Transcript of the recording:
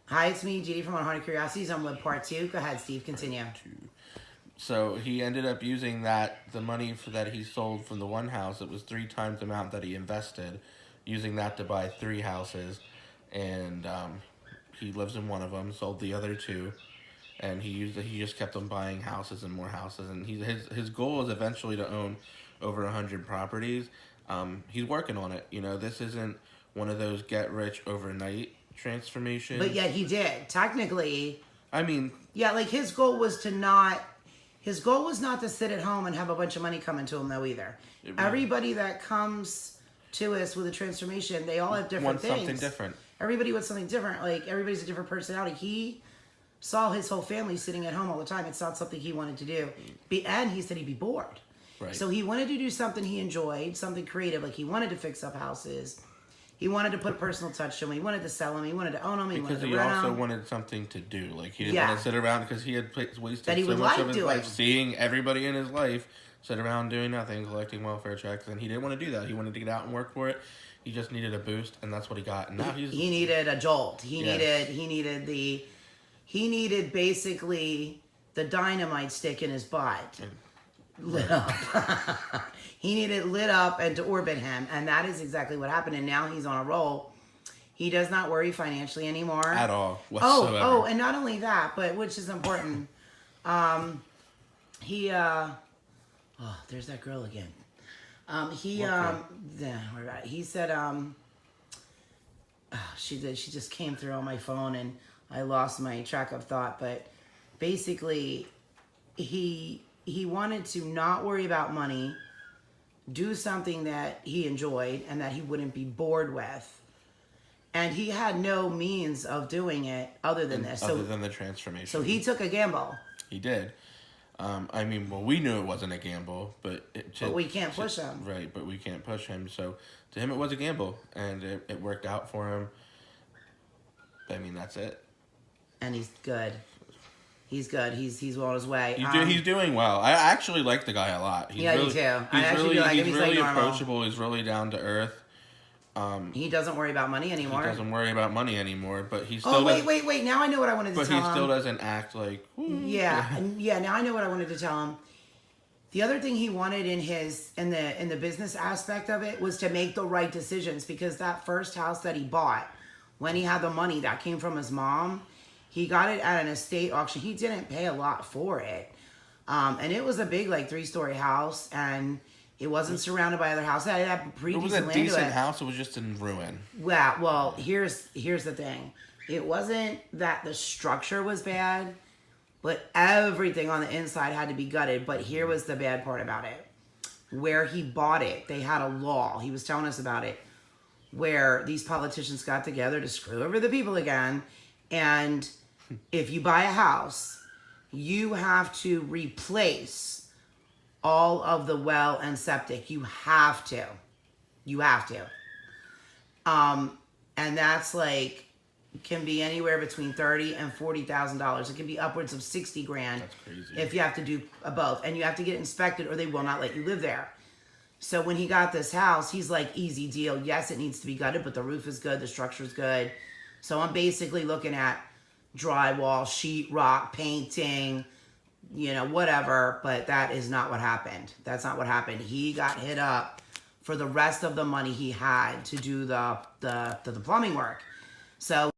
Hi, it's me, Judy from Haunted Curiosities. I'm with part two. Go ahead, Steve. Continue. So he ended up using the money that he sold from the one house. It was 3 times the amount that he invested, using that to buy 3 houses, and he lives in one of them. Sold the other two, and he just kept on buying houses and more houses. And his goal is eventually to own over 100 properties. He's working on it. This isn't one of those get rich overnight transformations. But yet he did. Technically, I mean, yeah, like his goal was not to sit at home and have a bunch of money coming to him though either. Everybody that comes to us with a transformation, they all have different things. Something different. Everybody wants something different. Like everybody's a different personality. He saw his whole family sitting at home all the time. It's not something he wanted to do. And he said he'd be bored. Right. So he wanted to do something he enjoyed, something creative. Like he wanted to fix up houses. He wanted to put a personal touch to him. He wanted to sell him. He wanted to own him. Because he also wanted something to do. Like he didn't want to sit around because he had wasted so much of his life seeing everybody in his life sit around doing nothing, collecting welfare checks, and he didn't want to do that. He wanted to get out and work for it. He just needed a boost, and that's what he got. And now he needed a jolt. He needed basically the dynamite stick in his butt. Lit up. He needed lit up and to orbit him, and that is exactly what happened. And now he's on a roll. He does not worry financially anymore at all whatsoever. And not only that, but which is important. There's that girl again. He said she just came through on my phone and I lost my track of thought, but basically he wanted to not worry about money, do something that he enjoyed and that he wouldn't be bored with. And he had no means of doing it other than this. Other than the transformation. So he took a gamble. He did. We knew it wasn't a gamble, but we can't push him. Right, but we can't push him. So to him, it was a gamble, and it worked out for him. That's it. And he's good. He's good. He's well on his way. He's doing well. I actually like the guy a lot. You too. He's really approachable. He's really down to earth. He doesn't worry about money anymore. He doesn't worry about money anymore, but he still. Oh wait! Now I know what I wanted to tell him. But he still doesn't act like. Yeah. Now I know what I wanted to tell him. The other thing he wanted in the business aspect of it was to make the right decisions, because that first house that he bought, when he had the money that came from his mom, he got it at an estate auction. He didn't pay a lot for it, and it was a big 3-story house and. It wasn't surrounded by other houses. It had pretty decent land to it. It was a decent house. It was just in ruin. Well, here's the thing. It wasn't that the structure was bad, but everything on the inside had to be gutted. But here was the bad part about it. Where he bought it, they had a law. He was telling us about it, where these politicians got together to screw over the people again. And if you buy a house, you have to replace all of the well and septic. You have to. And that's can be anywhere between $30,000 and $40,000. It can be upwards of $60,000. That's crazy. If you have to do both, and you have to get inspected, or they will not let you live there. So when he got this house, he's like, easy deal. Yes, it needs to be gutted, but the roof is good, the structure's good. So I'm basically looking at drywall, sheetrock, painting, whatever, but that is not what happened. That's not what happened. He got hit up for the rest of the money he had to do the plumbing work. So